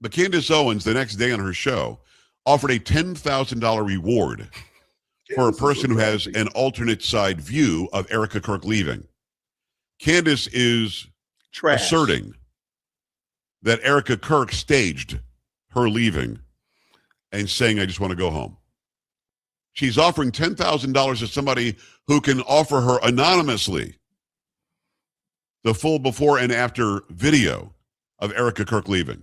But Candace Owens, the next day on her show, offered a $10,000 reward for a person who has an alternate side view of Erica Kirk leaving. Candace is asserting that Erica Kirk staged her leaving and saying, I just want to go home. She's offering $10,000 to somebody who can offer her anonymously the full before and after video of Erica Kirk leaving,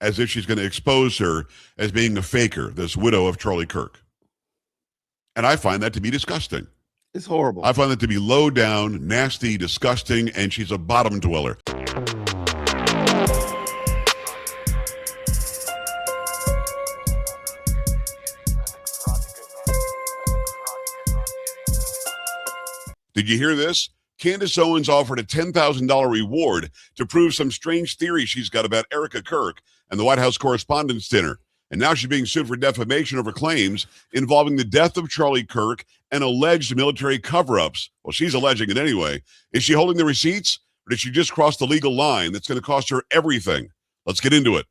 as if she's going to expose her as being a faker, this widow of Charlie Kirk. And I find that to be disgusting. It's horrible. I find that to be low down, nasty, disgusting, and she's a bottom dweller. Did you hear this? Candace Owens offered a $10,000 reward to prove some strange theory she's got about Erica Kirk and the White House Correspondents' Dinner. And now she's being sued for defamation over claims involving the death of Charlie Kirk and alleged military cover-ups. Well, she's alleging it anyway. Is she holding the receipts, or did she just cross the legal line that's going to cost her everything? Let's get into it.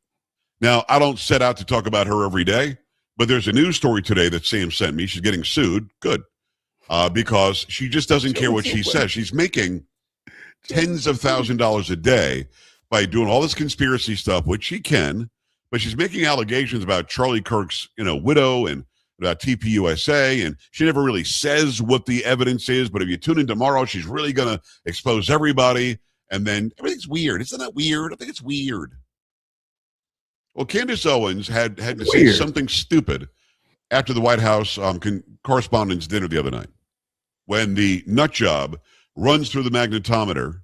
Now, I don't set out to talk about her every day, but there's a news story today that Sam sent me. She's getting sued. Good. Because she just doesn't care what she says. She's making tens of thousands of dollars a day by doing all this conspiracy stuff, which she can, but she's making allegations about Charlie Kirk's, widow and about TPUSA, and she never really says what the evidence is, but if you tune in tomorrow, she's really going to expose everybody, and then everything's weird. Isn't that weird? I think it's weird. Well, Candace Owens had to say something stupid after the White House Correspondents' Dinner the other night, when the nut job runs through the magnetometer,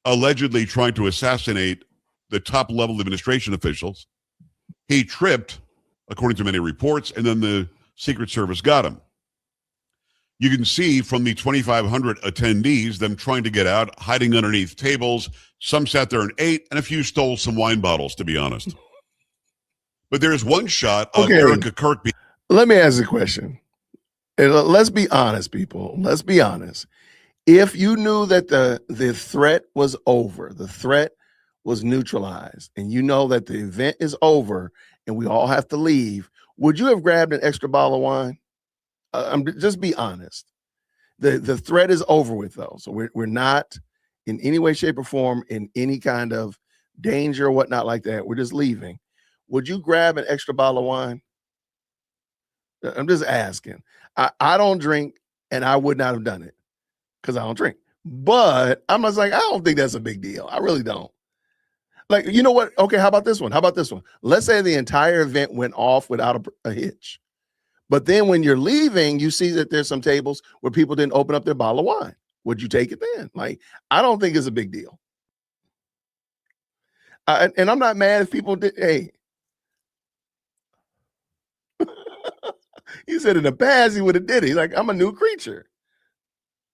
allegedly trying to assassinate the top-level administration officials. He tripped, according to many reports, and then the Secret Service got him. You can see from the 2,500 attendees, them trying to get out, hiding underneath tables. Some sat there and ate, and a few stole some wine bottles, to be honest. But there's one shot of Erica Kirk. Let me ask a question. And let's be honest, people. Let's be honest. If you knew that the threat was over, the threat was neutralized, and you know that the event is over and we all have to leave, would you have grabbed an extra bottle of wine? Just be honest. The threat is over with, though. So we're not in any way, shape, or form in any kind of danger or whatnot like that. We're just leaving. Would you grab an extra bottle of wine? I'm just asking. I don't drink, and I would not have done it because I don't drink. But I'm just like, I don't think that's a big deal. I really don't. Like, you know what? Okay, how about this one? Let's say the entire event went off without a hitch. But then when you're leaving, you see that there's some tables where people didn't open up their bottle of wine. Would you take it then? Like, I don't think it's a big deal. And I'm not mad if people did. Hey. He said in the past he would have did it. He's like, I'm a new creature.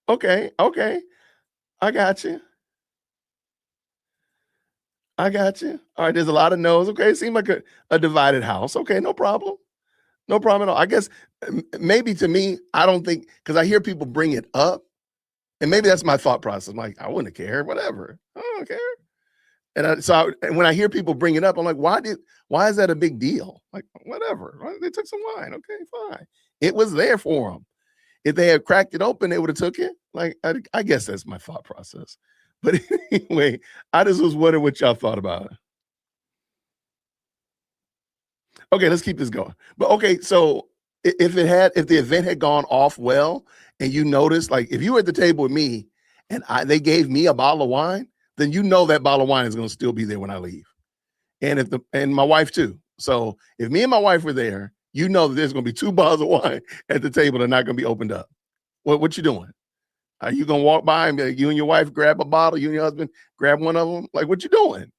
Okay. I got you. All right, there's a lot of no's. Okay, it seemed like a divided house. Okay, no problem. No problem at all. I guess maybe to me, I don't think, because I hear people bring it up, and maybe that's my thought process. I'm like, I wouldn't care, whatever. I don't care. And when I hear people bring it up, I'm like, why is that a big deal? Like, whatever. They took some wine. Okay, fine. It was there for them. If they had cracked it open, they would have took it. Like, I guess that's my thought process. But anyway, I just was wondering what y'all thought about it. Okay, let's keep this going. But okay, so if the event had gone off well, and you noticed, like, if you were at the table with me and they gave me a bottle of wine, then you know that bottle of wine is going to still be there when I leave. And and my wife too. So if me and my wife were there, you know that there's going to be 2 bottles of wine at the table that are not going to be opened up. What you doing? Are you going to walk by and be like, you and your wife grab a bottle, you and your husband grab one of them? Like, what you doing?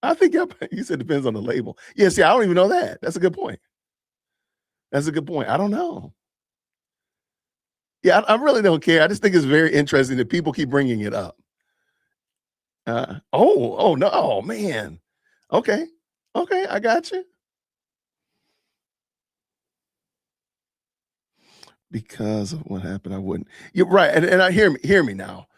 I think you said depends on the label. Yeah, see, I don't even know that. That's a good point. I don't know. Yeah, I really don't care. I just think it's very interesting that people keep bringing it up. No, oh man. Okay, I got you. Because of what happened, I wouldn't. You're right, and I hear me now.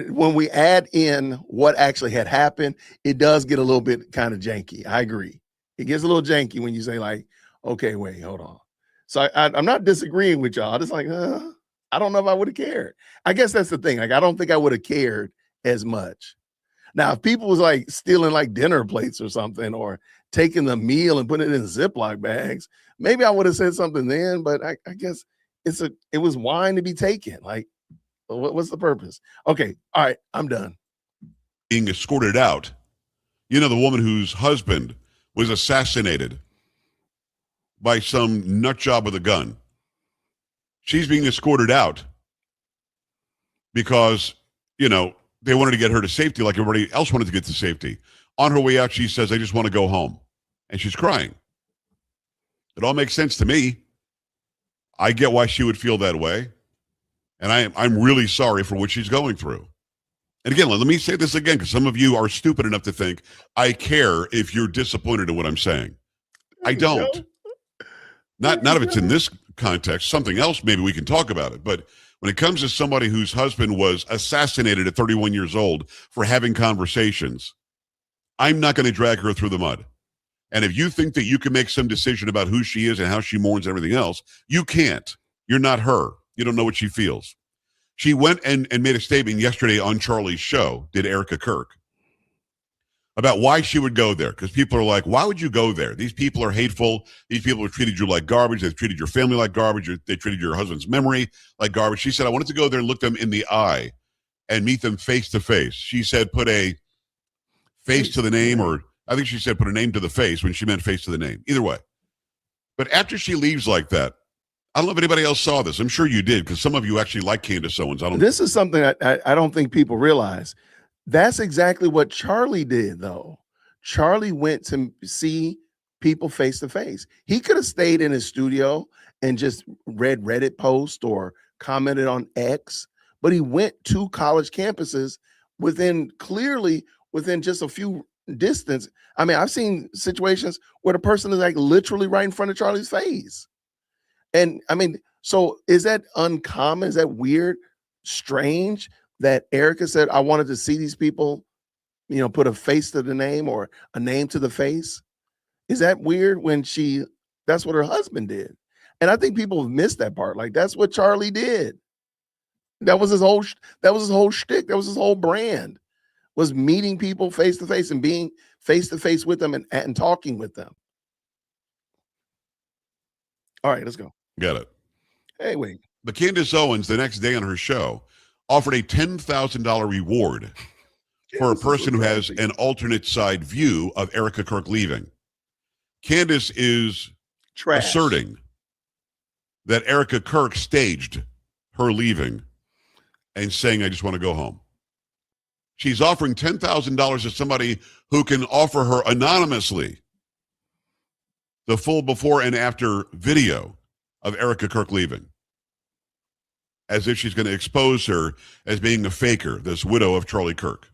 when we add in what actually had happened, it does get a little bit kind of janky. I agree. It gets a little janky when you say like, okay, wait, hold on. So I'm not disagreeing with y'all. It's like, I don't know if I would have cared. I guess that's the thing. Like, I don't think I would have cared as much. Now, if people was like stealing like dinner plates or something, or taking the meal and putting it in Ziploc bags, maybe I would have said something then, but I guess it was wine to be taken. Like, what's the purpose? Okay. All right. I'm done. Being escorted out. You know, the woman whose husband was assassinated by some nut job with a gun. She's being escorted out because, you know, they wanted to get her to safety like everybody else wanted to get to safety. On her way out, she says, I just want to go home. And she's crying. It all makes sense to me. I get why she would feel that way. And I'm really sorry for what she's going through. And again, let me say this again, because some of you are stupid enough to think I care if you're disappointed in what I'm saying. I don't. Not if it's in this context. Something else, maybe we can talk about it. But when it comes to somebody whose husband was assassinated at 31 years old for having conversations, I'm not going to drag her through the mud. And if you think that you can make some decision about who she is and how she mourns and everything else, you can't. You're not her. You don't know what she feels. She went and made a statement yesterday on Charlie's show, did Erica Kirk, about why she would go there. Because people are like, why would you go there? These people are hateful. These people have treated you like garbage. They've treated your family like garbage. They treated your husband's memory like garbage. She said, I wanted to go there and look them in the eye and meet them face to face. She said, put a face to the name, or I think she said put a name to the face when she meant face to the name. Either way. But after she leaves like that, I don't know if anybody else saw this. I'm sure you did, because some of you actually like Candace Owens. This is something I don't think people realize. That's exactly what Charlie did, though. Charlie went to see people face to face. He could have stayed in his studio and just read Reddit posts or commented on X, but he went to college campuses within just a few distance. I mean, I've seen situations where the person is like literally right in front of Charlie's face. And I mean, so is that uncommon? Is that weird, strange that Erica said, I wanted to see these people, you know, put a face to the name or a name to the face? Is that weird when that's what her husband did? And I think people have missed that part. Like, that's what Charlie did. That was his whole shtick. That was his whole brand, was meeting people face to face and being face to face with them and talking with them. All right, let's go. Got it. Hey, wait. But Candace Owens, the next day on her show, offered a $10,000 reward for a person who has an alternate side view of Erica Kirk leaving. Candace is asserting that Erica Kirk staged her leaving and saying, I just want to go home. She's offering $10,000 to somebody who can offer her anonymously the full before and after video of Erica Kirk leaving, as if she's going to expose her as being a faker, this widow of Charlie Kirk.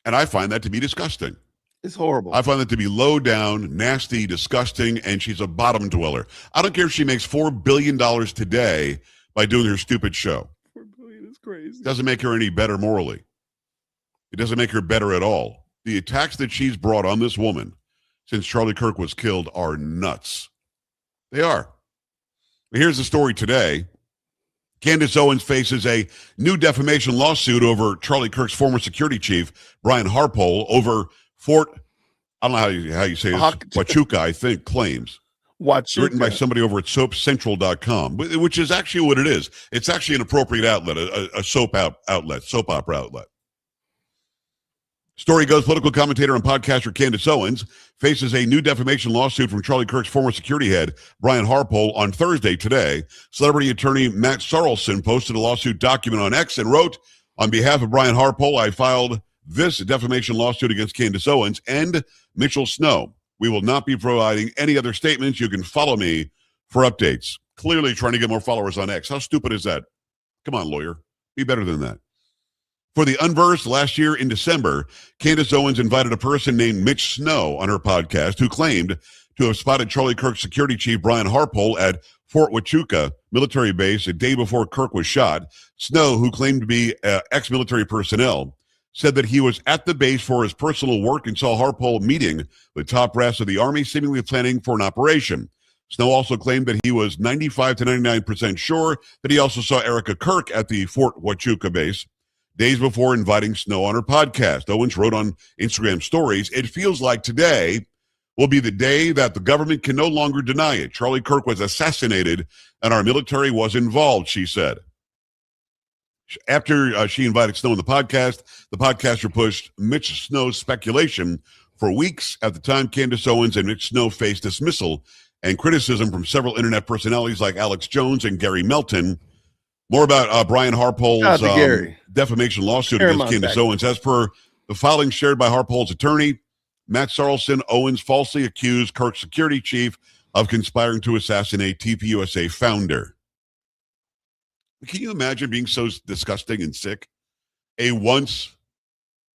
And I find that to be disgusting. It's horrible. I find that to be low down, nasty, disgusting, and she's a bottom dweller. I don't care if she makes $4 billion today by doing her stupid show. $4 billion is crazy. It doesn't make her any better morally. It doesn't make her better at all. The attacks that she's brought on this woman since Charlie Kirk was killed are nuts. They are. Here's the story today. Candace Owens faces a new defamation lawsuit over Charlie Kirk's former security chief, Brian Harpole, over Fort, I don't know how you say this, Huachuca, I think, claims. Huachuca. Written by somebody over at soapcentral.com, which is actually what it is. It's actually an appropriate outlet, a soap opera outlet. Story goes, political commentator and podcaster Candace Owens faces a new defamation lawsuit from Charlie Kirk's former security head, Brian Harpole, on Thursday today. Celebrity attorney Matt Sarlson posted a lawsuit document on X and wrote, on behalf of Brian Harpole, I filed this defamation lawsuit against Candace Owens and Mitchell Snow. We will not be providing any other statements. You can follow me for updates. Clearly trying to get more followers on X. How stupid is that? Come on, lawyer. Be better than that. For the Unversed, last year in December, Candace Owens invited a person named Mitch Snow on her podcast who claimed to have spotted Charlie Kirk's security chief Brian Harpole at Fort Huachuca military base a day before Kirk was shot. Snow, who claimed to be ex-military personnel, said that he was at the base for his personal work and saw Harpole meeting with top brass of the Army, seemingly planning for an operation. Snow also claimed that he was 95 to 99% sure that he also saw Erica Kirk at the Fort Huachuca base days before inviting Snow on her podcast. Owens wrote on Instagram stories, "It feels like today will be the day that the government can no longer deny it. Charlie Kirk was assassinated and our military was involved," she said. After she invited Snow on the podcaster pushed Mitch Snow's speculation for weeks. At the time, Candace Owens and Mitch Snow faced dismissal and criticism from several internet personalities like Alex Jones and Gary Melton. More about Brian Harpole's defamation lawsuit against Candace Owens. As per the filing shared by Harpole's attorney, Matt Sarlson, Owens falsely accused Kirk's security chief of conspiring to assassinate TPUSA founder. Can you imagine being so disgusting and sick? A once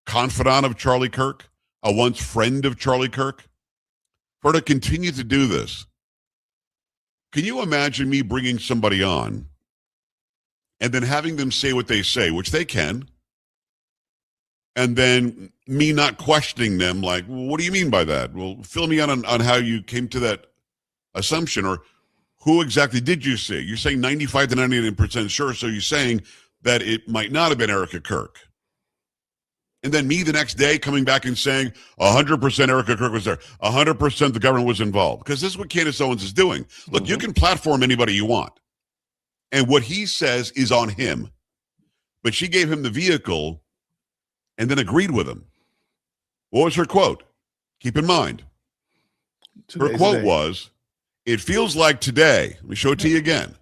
confidant of Charlie Kirk, a once friend of Charlie Kirk, for her to continue to do this. Can you imagine me bringing somebody on and then having them say what they say, which they can, and then me not questioning them like, well, what do you mean by that? Well, fill me on how you came to that assumption, or who exactly did you see? You're saying 95 to 99% sure, so you're saying that it might not have been Erica Kirk. And then me the next day coming back and saying 100% Erica Kirk was there, 100% the government was involved. Because this is what Candace Owens is doing. Look, you can platform anybody you want. And what he says is on him. But she gave him the vehicle and then agreed with him. What was her quote? Keep in mind. Her quote was, "It feels like today," let me show it to you again,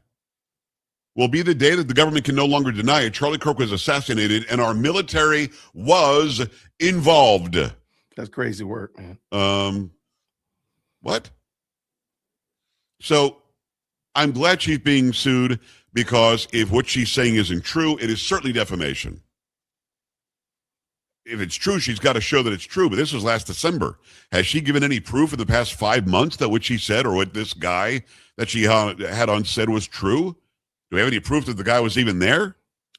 "will be the day that the government can no longer deny it. Charlie Kirk was assassinated and our military was involved." That's crazy work, man. What? So I'm glad she's being sued, because if what she's saying isn't true, it is certainly defamation. If it's true, she's got to show that it's true. But this was last December. Has she given any proof in the past 5 months that what she said or what this guy that she had on said was true? Do we have any proof that the guy was even there?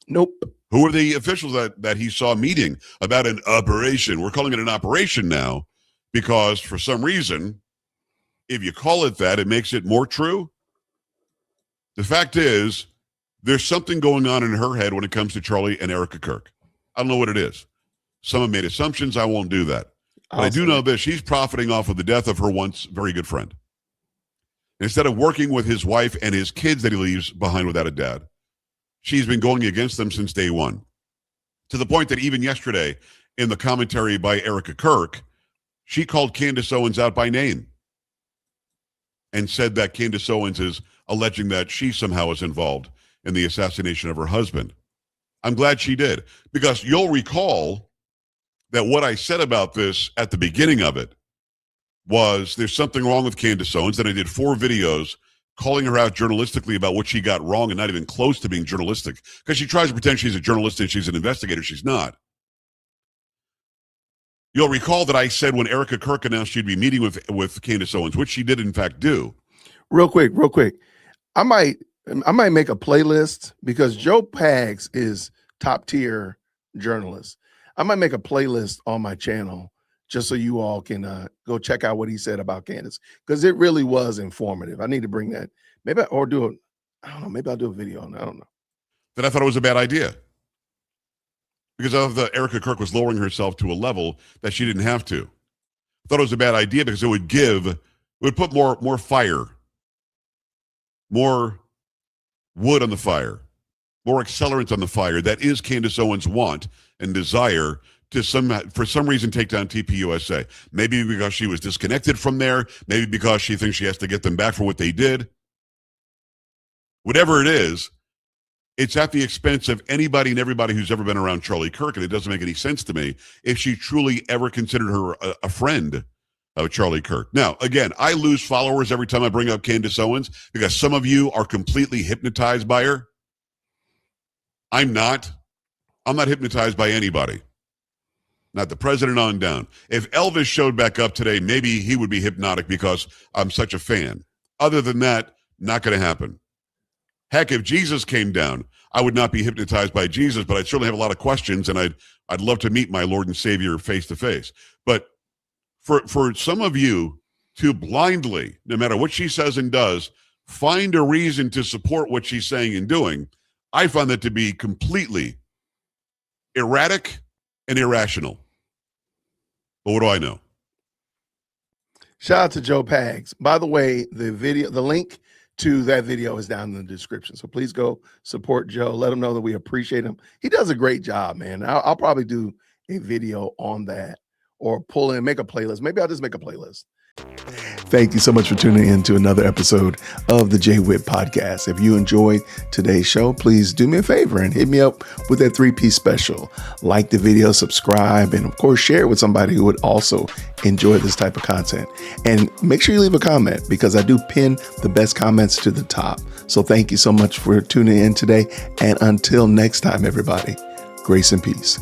Nope. Who are the officials that he saw meeting about an operation? We're calling it an operation now because for some reason, if you call it that, it makes it more true. The fact is, there's something going on in her head when it comes to Charlie and Erica Kirk. I don't know what it is. Some have made assumptions. I won't do that. But I do know this. She's profiting off of the death of her once very good friend. Instead of working with his wife and his kids that he leaves behind without a dad, she's been going against them since day one. To the point that even yesterday, in the commentary by Erica Kirk, she called Candace Owens out by name and said that Candace Owens is alleging that she somehow is involved in the assassination of her husband. I'm glad she did, because you'll recall that what I said about this at the beginning of it was there's something wrong with Candace Owens. Then I did 4 videos calling her out journalistically about what she got wrong and not even close to being journalistic, because she tries to pretend she's a journalist and she's an investigator. She's not. You'll recall that I said when Erica Kirk announced she'd be meeting with Candace Owens, which she did in fact do. Real quick. I might make a playlist, because Joe Pags is top tier journalist. I might make a playlist on my channel just so you all can go check out what he said about Candace, because it really was informative. I need to bring that. Maybe I'll do a video on that. I don't know. Then I thought it was a bad idea, because I thought Erica Kirk was lowering herself to a level that she didn't have to. I thought it was a bad idea because it would put more fire, more wood on the fire, more accelerant on the fire. That is Candace Owens' want and desire to for some reason take down TPUSA. Maybe because she was disconnected from there, maybe because she thinks she has to get them back for what they did. Whatever it is, it's at the expense of anybody and everybody who's ever been around Charlie Kirk, and it doesn't make any sense to me if she truly ever considered her a friend of Charlie Kirk. Now, again, I lose followers every time I bring up Candace Owens because some of you are completely hypnotized by her. I'm not hypnotized by anybody. Not the president on down. If Elvis showed back up today, maybe he would be hypnotic because I'm such a fan. Other than that, not going to happen. Heck, if Jesus came down, I would not be hypnotized by Jesus, but I'd certainly have a lot of questions, and I'd love to meet my Lord and Savior face to face. But for some of you to blindly, no matter what she says and does, find a reason to support what she's saying and doing, I find that to be completely erratic and irrational. But what do I know? Shout out to Joe Pags. By the way, the link to that video is down in the description. So please go support Joe. Let him know that we appreciate him. He does a great job, man. I'll probably do a video on that or make a playlist. Maybe I'll just make a playlist. Thank you so much for tuning in to another episode of the JWhit Podcast. If you enjoyed today's show, please do me a favor and hit me up with that 3-piece special. Like the video, subscribe, and of course, share it with somebody who would also enjoy this type of content. And make sure you leave a comment because I do pin the best comments to the top. So thank you so much for tuning in today. And until next time, everybody, grace and peace.